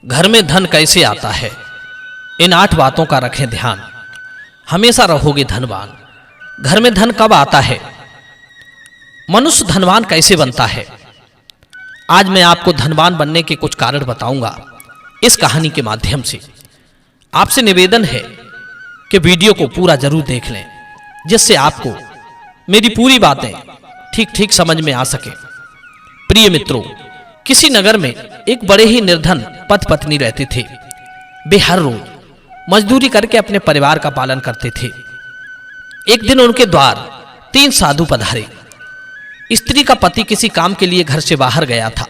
घर में धन कैसे आता है, इन 8 बातों का रखें ध्यान, हमेशा रहोगे धनवान। घर में धन कब आता है, मनुष्य धनवान कैसे बनता है, आज मैं आपको धनवान बनने के कुछ कारण बताऊंगा इस कहानी के माध्यम से। आपसे निवेदन है कि वीडियो को पूरा जरूर देख लें, जिससे आपको मेरी पूरी बातें ठीक ठीक समझ में आ सके। प्रिय मित्रों, किसी नगर में एक बड़े ही निर्धन पति पत्नी रहते थे। वे हर रोज मजदूरी करके अपने परिवार का पालन करते थे। एक दिन उनके द्वार 3 साधु पधारे। स्त्री का पति किसी काम के लिए घर से बाहर गया था।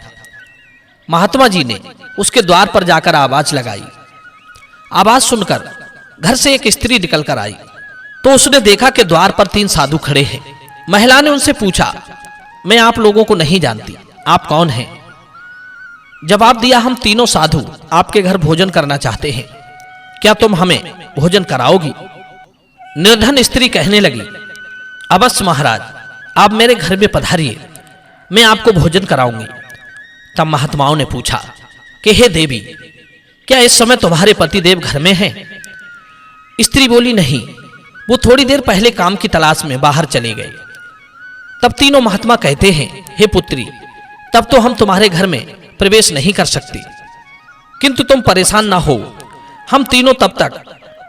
महात्मा जी ने उसके द्वार पर जाकर आवाज लगाई। आवाज सुनकर घर से एक स्त्री निकलकर आई तो उसने देखा कि द्वार पर 3 साधु खड़े हैं। महिला ने उनसे पूछा, मैं आप लोगों को नहीं जानती, आप कौन हैं? जवाब दिया, हम तीनों साधु आपके घर भोजन करना चाहते हैं, क्या तुम हमें भोजन कराओगी? निर्धन स्त्री कहने लगी, अवश्य महाराज, आप मेरे घर में पधारिए, मैं आपको भोजन कराऊंगी। तब महात्माओं ने पूछा कि हे देवी, क्या इस समय तुम्हारे पति देव घर में हैं? स्त्री बोली, नहीं, वो थोड़ी देर पहले काम की तलाश में बाहर चले गए। तब तीनों महात्मा कहते हैं, हे पुत्री, तब तो हम तुम्हारे घर में प्रवेश नहीं कर सकते, किंतु तुम परेशान ना हो, हम तीनों तब तक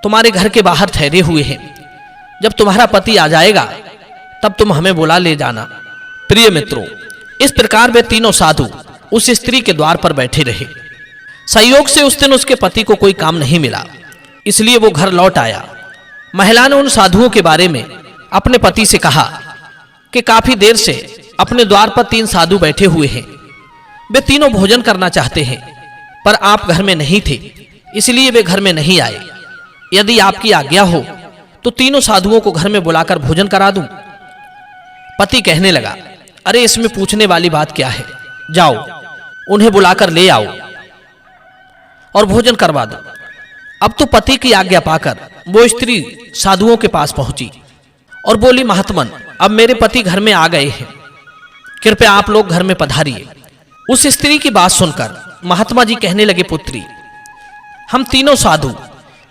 तुम्हारे घर के बाहर ठहरे हुए हैं। जब तुम्हारा पति आ जाएगा तब तुम हमें बुला ले जाना। प्रिय मित्रों, इस प्रकार वे तीनों साधु उस स्त्री के द्वार पर बैठे रहे। संयोग से उस दिन उसके पति को कोई काम नहीं मिला, इसलिए वो घर लौट आया। महिला ने उन साधुओं के बारे में अपने पति से कहा कि काफी देर से अपने द्वार पर 3 साधु बैठे हुए हैं, वे तीनों भोजन करना चाहते हैं, पर आप घर में नहीं थे, इसलिए वे घर में नहीं आए। यदि आपकी आज्ञा हो तो तीनों साधुओं को घर में बुलाकर भोजन करा दूं। पति कहने लगा, अरे इसमें पूछने वाली बात क्या है, जाओ उन्हें बुलाकर ले आओ और भोजन करवा दो। अब तो पति की आज्ञा पाकर वो स्त्री साधुओं के पास पहुंची और बोली, महात्मन, अब मेरे पति घर में आ गए हैं, कृपया आप लोग घर में पधारिए। उस स्त्री की बात सुनकर महात्मा जी कहने लगे, पुत्री, हम तीनों साधु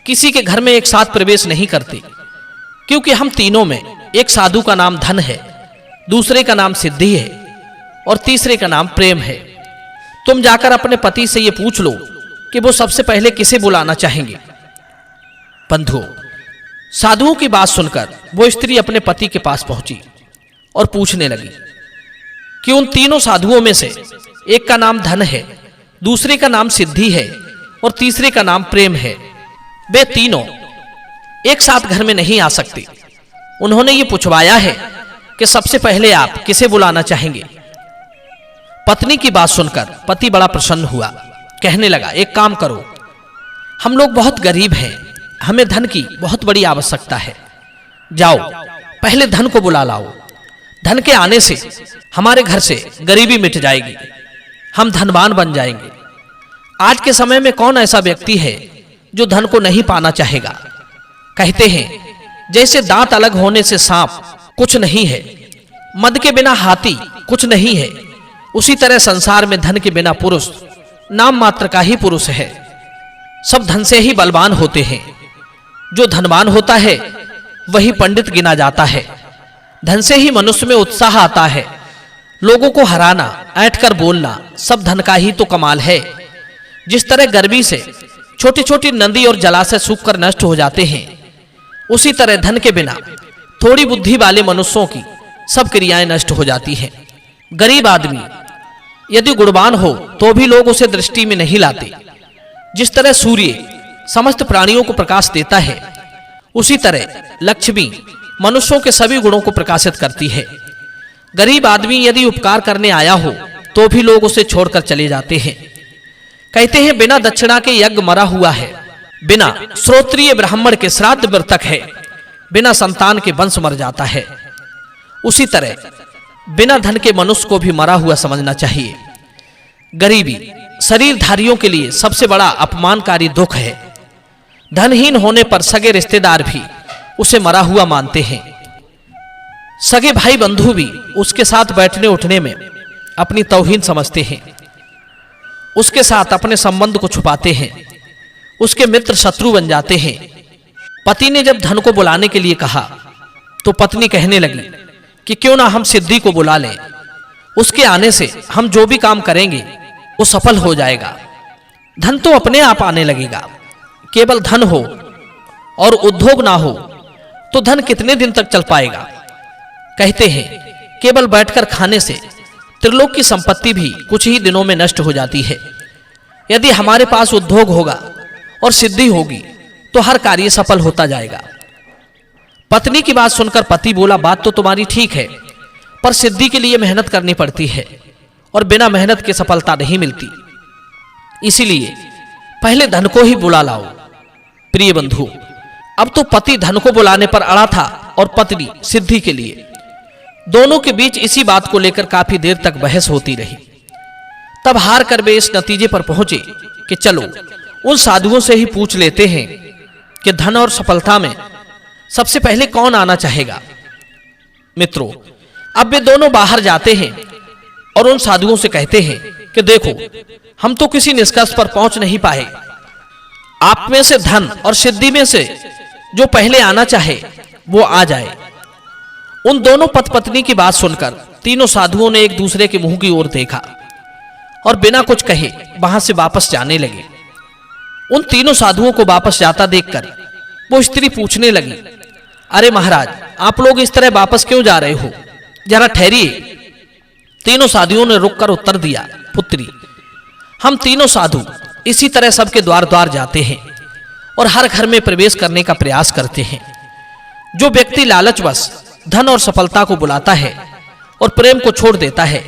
किसी के घर में एक साथ प्रवेश नहीं करते, क्योंकि हम तीनों में एक साधु का नाम धन है, दूसरे का नाम सिद्धि है और तीसरे का नाम प्रेम है। तुम जाकर अपने पति से ये पूछ लो कि वो सबसे पहले किसे बुलाना चाहेंगे। बंधुओं, साधुओं की बात सुनकर वो स्त्री अपने पति के पास पहुंची और पूछने लगी कि उन तीनों साधुओं में से एक का नाम धन है, दूसरे का नाम सिद्धि है और तीसरे का नाम प्रेम है, वे तीनों एक साथ घर में नहीं आ सकते। उन्होंने ये पूछवाया है कि सबसे पहले आप किसे बुलाना चाहेंगे। पत्नी की बात सुनकर पति बड़ा प्रसन्न हुआ, कहने लगा, एक काम करो, हम लोग बहुत गरीब हैं, हमें धन की बहुत बड़ी आवश्यकता है, जाओ पहले धन को बुला लाओ, धन के आने से हमारे घर से गरीबी मिट जाएगी, हम धनवान बन जाएंगे। आज के समय में कौन ऐसा व्यक्ति है जो धन को नहीं पाना चाहेगा। कहते हैं, जैसे दांत अलग होने से सांप कुछ नहीं है, मद के बिना हाथी कुछ नहीं है, उसी तरह संसार में धन के बिना पुरुष नाम मात्र का ही पुरुष है। सब धन से ही बलवान होते हैं। जो धनवान होता है वही पंडित गिना जाता है। धन से ही मनुष्य में उत्साह आता है। लोगों को हराना, ऐंठकर बोलना, सब धन का ही तो कमाल है। जिस तरह गर्मी से छोटी छोटी नदी और जलाशय सूखकर नष्ट हो जाते हैं, उसी तरह धन के बिना थोड़ी बुद्धि वाले मनुष्यों की सब क्रियाएं नष्ट हो जाती हैं। गरीब आदमी यदि गुणवान हो तो भी लोग उसे दृष्टि में नहीं लाते। जिस तरह सूर्य समस्त प्राणियों को प्रकाश देता है, उसी तरह लक्ष्मी मनुष्यों के सभी गुणों को प्रकाशित करती है। गरीब आदमी यदि उपकार करने आया हो तो भी लोग उसे छोड़कर चले जाते हैं। कहते हैं, बिना दक्षिणा के यज्ञ मरा हुआ है, बिना श्रोत्रिय ब्राह्मण के श्राद्ध व्रतक है, बिना संतान के वंश मर जाता है। उसी तरह बिना धन के मनुष्य को भी मरा हुआ समझना चाहिए। गरीबी शरीरधारियों के लिए सबसे बड़ा अपमानकारी दुख है। धनहीन होने पर सगे रिश्तेदार भी उसे मरा हुआ मानते हैं। सगे भाई बंधु भी उसके साथ बैठने उठने में अपनी तौहीन समझते हैं। उसके साथ अपने संबंध को छुपाते हैं, उसके मित्र शत्रु बन जाते हैं। पति ने जब धन को बुलाने के लिए कहा तो पत्नी कहने लगी कि क्यों ना हम सिद्धि को बुला लें, उसके आने से हम जो भी काम करेंगे वो सफल हो जाएगा। धन तो अपने आप आने लगेगा। केवल धन हो और उद्योग ना हो तो धन कितने दिन तक चल पाएगा। कहते हैं केवल बैठकर खाने से त्रिलोक की संपत्ति भी कुछ ही दिनों में नष्ट हो जाती है। यदि हमारे पास उद्योग होगा और सिद्धि होगी तो हर कार्य सफल होता जाएगा। पत्नी की बात सुनकर पति बोला, बात तो तुम्हारी ठीक है, पर सिद्धि के लिए मेहनत करनी पड़ती है और बिना मेहनत के सफलता नहीं मिलती। इसीलिए पहले धन को ही बुला लाओ। प्रिय बंधु, अब तो पति धन को बुलाने पर अड़ा था और पत्नी सिद्धि के लिए। दोनों के बीच इसी बात को लेकर काफी देर तक बहस होती रही। तब हार कर वे इस नतीजे पर पहुंचे कि चलो उन साधुओं से ही पूछ लेते हैं कि धन और सफलता में सबसे पहले कौन आना चाहेगा। मित्रों, अब वे दोनों बाहर जाते हैं और उन साधुओं से कहते हैं कि देखो, हम तो किसी निष्कर्ष पर पहुंच नहीं पाए। आप में से धन और सिद्धि में से जो पहले आना चाहे वो आ जाए। उन दोनों पति पत्नी की बात सुनकर तीनों साधुओं ने एक दूसरे के मुंह की ओर देखा और बिना कुछ कहे वहां से वापस जाने लगे। उन तीनों साधुओं को वापस जाता देखकर वो स्त्री पूछने लगी, अरे महाराज, आप लोग इस तरह वापस क्यों जा रहे हो? जरा ठहरिए। तीनों साधुओं ने रुककर उत्तर दिया, पुत्री, हम तीनों साधु इसी तरह सबके द्वार द्वार जाते हैं और हर घर में प्रवेश करने का प्रयास करते हैं। जो व्यक्ति लालचवश धन और सफलता को बुलाता है और प्रेम को छोड़ देता है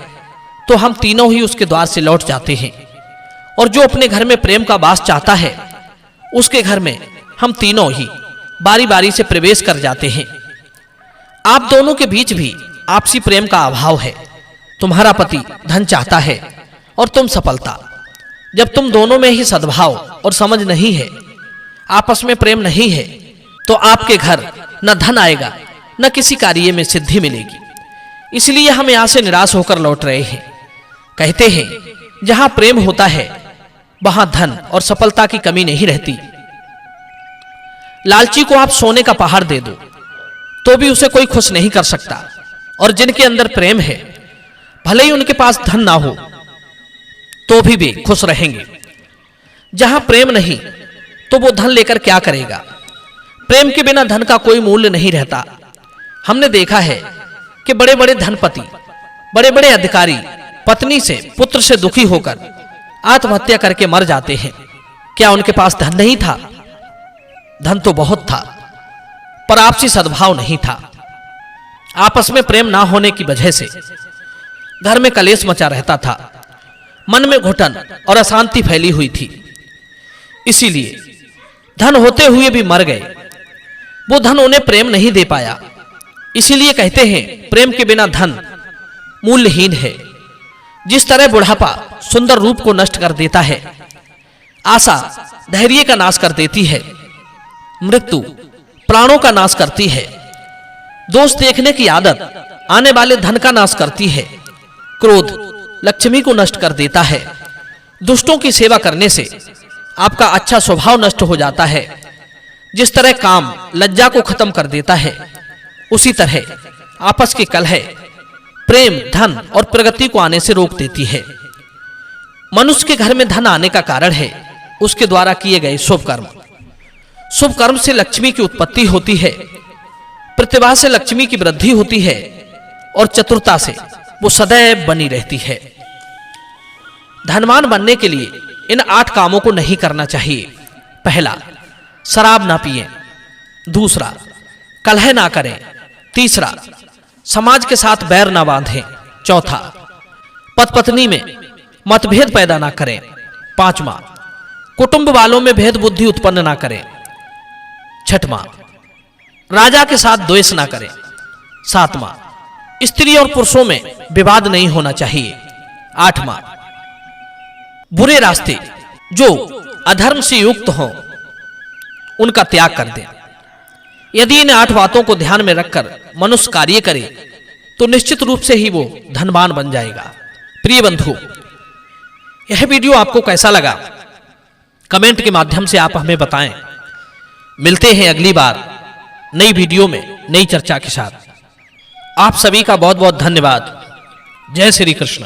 तो हम तीनों ही उसके द्वार से लौट जाते हैं, और जो अपने घर में प्रेम का वास चाहता है उसके घर में हम तीनों ही बारी बारी से प्रवेश कर जाते हैं। आप दोनों के बीच भी आपसी प्रेम का अभाव है। तुम्हारा पति धन चाहता है और तुम सफलता। जब तुम दोनों में ही सद्भाव और समझ नहीं है, आपस में प्रेम नहीं है, तो आपके घर न धन आएगा न किसी कार्य में सिद्धि मिलेगी। इसलिए हम यहां से निराश होकर लौट रहे हैं। कहते हैं जहां प्रेम होता है वहां धन और सफलता की कमी नहीं रहती। लालची को आप सोने का पहाड़ दे दो तो भी उसे कोई खुश नहीं कर सकता, और जिनके अंदर प्रेम है भले ही उनके पास धन ना हो तो भी वे खुश रहेंगे। जहां प्रेम नहीं तो वो धन लेकर क्या करेगा? प्रेम के बिना धन का कोई मूल्य नहीं रहता। हमने देखा है कि बड़े बड़े धनपति, बड़े बड़े अधिकारी पत्नी से, पुत्र से दुखी होकर आत्महत्या करके मर जाते हैं। क्या उनके पास धन नहीं था? धन तो बहुत था, पर आपसी सद्भाव नहीं था। आपस में प्रेम ना होने की वजह से घर में कलेश मचा रहता था, मन में घुटन और अशांति फैली हुई थी। इसीलिए धन होते हुए भी मर गए। वो धन उन्हें प्रेम नहीं दे पाया। इसीलिए कहते हैं प्रेम के बिना धन मूल्यहीन है। जिस तरह बुढ़ापा सुंदर रूप को नष्ट कर देता है, आशा धैर्य का नाश कर देती है, मृत्यु प्राणों का नाश करती है, दोष देखने की आदत आने वाले धन का नाश करती है, क्रोध लक्ष्मी को नष्ट कर देता है, दुष्टों की सेवा करने से आपका अच्छा स्वभाव नष्ट हो जाता है। जिस तरह काम लज्जा को खत्म कर देता है, उसी तरह आपस की कलह प्रेम, धन और प्रगति को आने से रोक देती है। मनुष्य के घर में धन आने का कारण है उसके द्वारा किए गए शुभ कर्म। शुभ कर्म से लक्ष्मी की उत्पत्ति होती है, प्रतिभा से लक्ष्मी की वृद्धि होती है, और चतुरता से वो सदैव बनी रहती है। धनवान बनने के लिए इन 8 कामों को नहीं करना चाहिए। पहला, शराब ना पिएं। दूसरा, कलह ना करें। तीसरा, समाज के साथ बैर ना बांधें। चौथा, पति पत्नी में मतभेद पैदा ना करें। पांचवा, कुटुंब वालों में भेद बुद्धि उत्पन्न ना करें। छठवां, राजा के साथ द्वेष ना करें। सातवां, स्त्री और पुरुषों में विवाद नहीं होना चाहिए। आठवां, बुरे रास्ते जो अधर्म से युक्त हों उनका त्याग कर दें। यदि इन 8 बातों को ध्यान में रखकर मनुष्य कार्य करे तो निश्चित रूप से ही वो धनवान बन जाएगा। प्रिय बंधु, यह वीडियो आपको कैसा लगा कमेंट के माध्यम से आप हमें बताएं। मिलते हैं अगली बार नई वीडियो में नई चर्चा के साथ। आप सभी का बहुत बहुत धन्यवाद। जय श्री कृष्ण।